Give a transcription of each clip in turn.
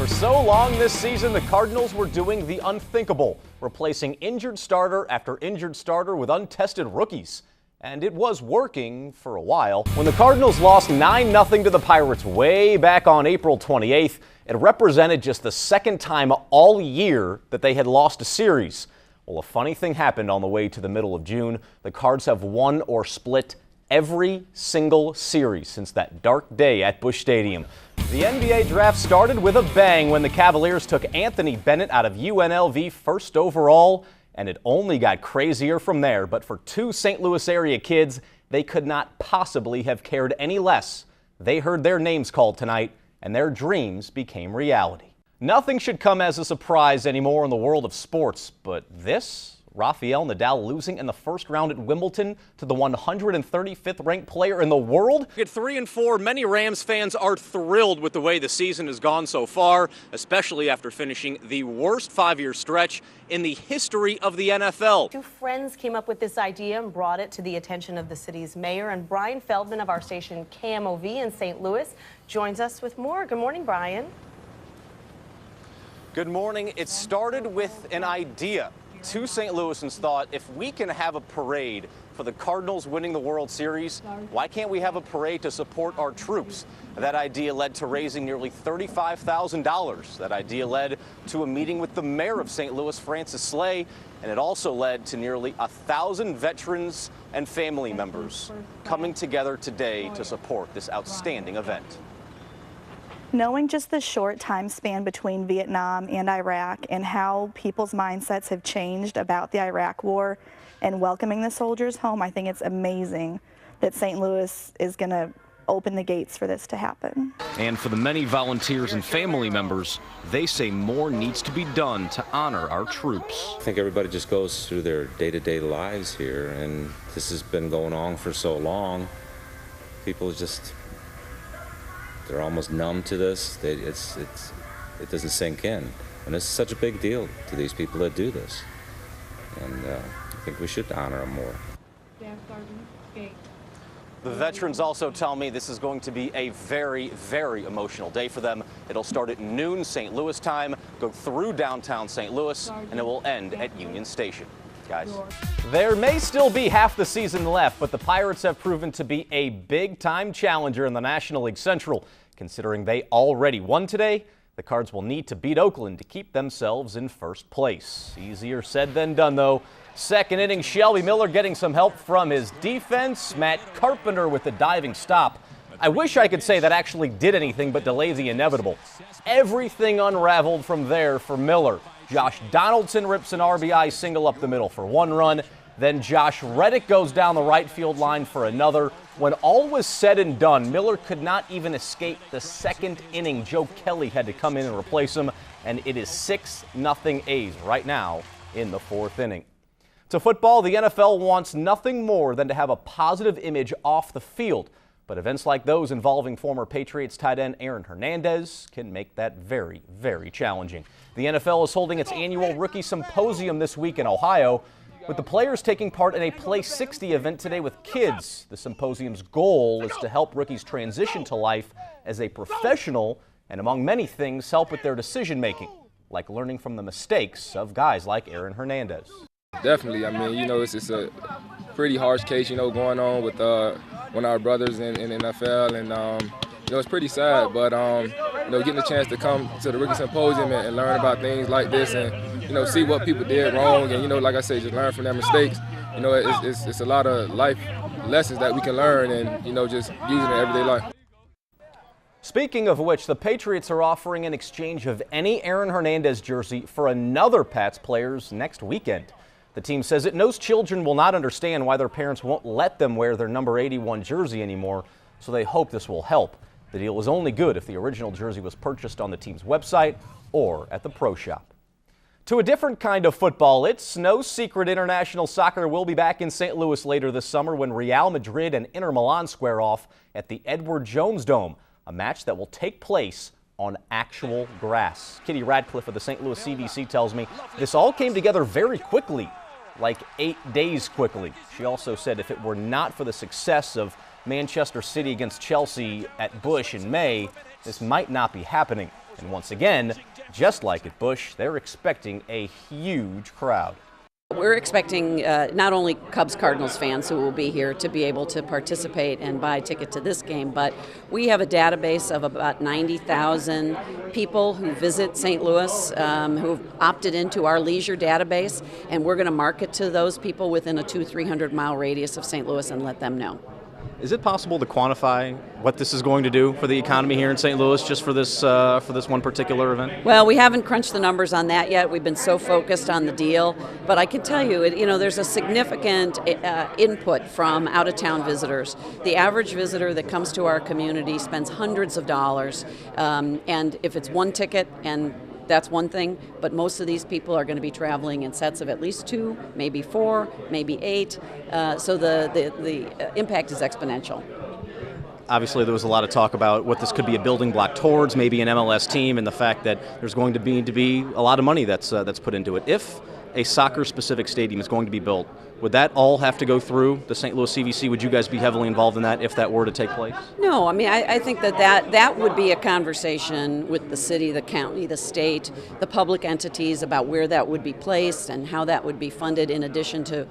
For so long this season, the Cardinals were doing the unthinkable, replacing injured starter after injured starter with untested rookies. And it was working for a while. When the Cardinals lost 9-0 to the Pirates way back on April 28th, it represented just the second time all year that they had lost a series. Well, a funny thing happened on the way to the middle of June. The Cards have won or split every single series since that dark day at Busch Stadium. The NBA draft started with a bang when the Cavaliers took Anthony Bennett out of UNLV first overall, and it only got crazier from there. But for two St. Louis area kids, they could not possibly have cared any less. They heard their names called tonight, and their dreams became reality. Nothing should come as a surprise anymore in the world of sports, but this? Rafael Nadal losing in the first round at Wimbledon to the 135th ranked player in the world? At 3-4, many Rams fans are thrilled with the way the season has gone so far, especially after finishing the worst 5-year stretch in the history of the NFL. Two friends came up with this idea and brought it to the attention of the city's mayor, and Brian Feldman of our station KMOV in St. Louis joins us with more. Good morning, Brian. Good morning. It started with an idea. Two St. Louisans thought, if we can have a parade for the Cardinals winning the World Series, why can't we have a parade to support our troops? That idea led to raising nearly $35,000. That idea led to a meeting with the mayor of St. Louis, Francis Slay, and it also led to nearly 1,000 veterans and family members coming together today to support this outstanding event. Knowing just the short time span between Vietnam and Iraq and how people's mindsets have changed about the Iraq War and welcoming the soldiers home, I think it's amazing that St. Louis is going to open the gates for this to happen. And for the many volunteers and family members, they say more needs to be done to honor our troops. I think everybody just goes through their day-to-day lives here, and this has been going on for so long. People just, they're almost numb to this. It doesn't sink in. And it's such a big deal to these people that do this. And I think we should honor them more. The veterans also tell me this is going to be a very, very emotional day for them. It'll start at noon St. Louis time, go through downtown St. Louis, and it will end at Union Station. Guys, there may still be half the season left, but the Pirates have proven to be a big-time challenger in the National League Central. Considering they already won today, the Cards will need to beat Oakland to keep themselves in first place. Easier said than done, though. Second inning, Shelby Miller getting some help from his defense. Matt Carpenter with the diving stop. I wish I could say that actually did anything but delay the inevitable. Everything unraveled from there for Miller. Josh Donaldson rips an RBI single up the middle for one run. Then Josh Reddick goes down the right field line for another. When all was said and done, Miller could not even escape the second inning. Joe Kelly had to come in and replace him, and it is 6-0 A's right now in the fourth inning. To football, the NFL wants nothing more than to have a positive image off the field. But events like those involving former Patriots tight end Aaron Hernandez can make that very, very challenging. The NFL is holding its annual Rookie Symposium this week in Ohio, with the players taking part in a Play 60 event today with kids. The symposium's goal is to help rookies transition to life as a professional and, among many things, help with their decision-making, like learning from the mistakes of guys like Aaron Hernandez. Definitely. I mean, it's a pretty harsh case, going on with one of our brothers in the NFL, and it's pretty sad. But getting a chance to come to the Rookie Symposium and learn about things like this, and see what people did wrong, and like I say, just learn from their mistakes. It's a lot of life lessons that we can learn, and just using it in everyday life. Speaking of which, the Patriots are offering an exchange of any Aaron Hernandez jersey for another Pats player's next weekend. The team says it knows children will not understand why their parents won't let them wear their number 81 jersey anymore, so they hope this will help. The deal is only good if the original jersey was purchased on the team's website or at the pro shop. To a different kind of football, it's no secret international soccer will be back in St. Louis later this summer when Real Madrid and Inter Milan square off at the Edward Jones Dome, a match that will take place on actual grass. Kitty Radcliffe of the St. Louis CBC tells me this all came together very quickly, like 8 days quickly. She also said if it were not for the success of Manchester City against Chelsea at Busch in May, this might not be happening. And once again, just like at Busch, they're expecting a huge crowd. We're expecting not only Cubs-Cardinals fans who will be here to be able to participate and buy a ticket to this game, but we have a database of about 90,000 people who visit St. Louis who have opted into our leisure database, and we're going to market to those people within a 200-300 mile radius of St. Louis and let them know. Is it possible to quantify what this is going to do for the economy here in St. Louis just for this one particular event? Well, we haven't crunched the numbers on that yet. We've been so focused on the deal, but I can tell you, there's a significant input from out-of-town visitors. The average visitor that comes to our community spends hundreds of dollars, and if it's one ticket, and that's one thing, but most of these people are going to be traveling in sets of at least 2, maybe 4, maybe 8, so the impact is exponential. Obviously, there was a lot of talk about what this could be a building block towards, maybe an MLS team, and the fact that there's going to be a lot of money that's put into it. If a soccer-specific stadium is going to be built, would that all have to go through the St. Louis CVC? Would you guys be heavily involved in that if that were to take place? No, I mean, I think that would be a conversation with the city, the county, the state, the public entities about where that would be placed and how that would be funded. In addition to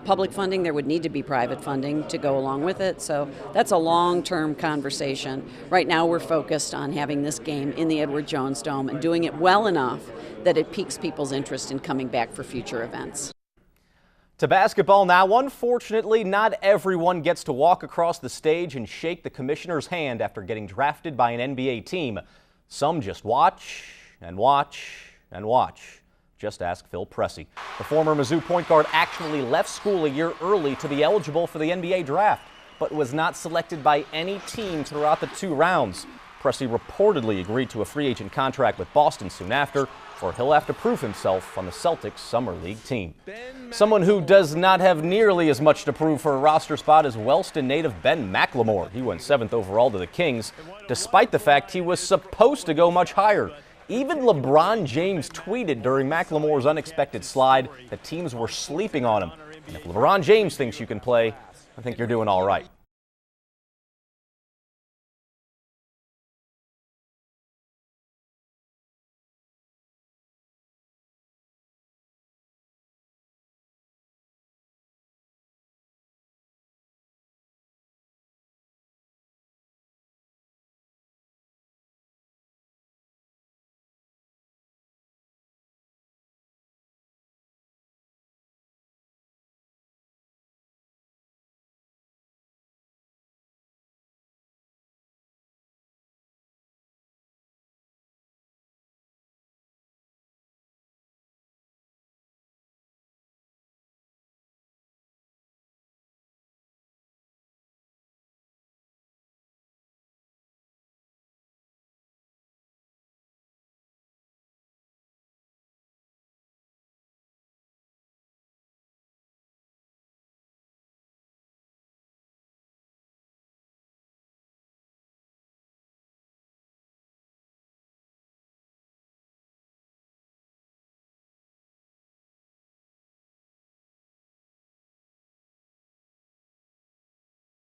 public funding, there would need to be private funding to go along with it. So that's a long-term conversation. Right now we're focused on having this game in the Edward Jones Dome and doing it well enough that it piques people's interest in coming back for future events. To basketball now. Unfortunately, not everyone gets to walk across the stage and shake the commissioner's hand after getting drafted by an NBA team. Some just watch and watch and watch. Just ask Phil Pressey. The former Mizzou point guard actually left school a year early to be eligible for the NBA draft, but was not selected by any team throughout the 2 rounds. Pressey reportedly agreed to a free agent contract with Boston soon after, for he'll have to prove himself on the Celtics Summer League team. Someone who does not have nearly as much to prove for a roster spot is Wellston native Ben McLemore. He went 7th overall to the Kings, despite the fact he was supposed to go much higher. Even LeBron James tweeted during McLemore's unexpected slide that teams were sleeping on him. And if LeBron James thinks you can play, I think you're doing all right.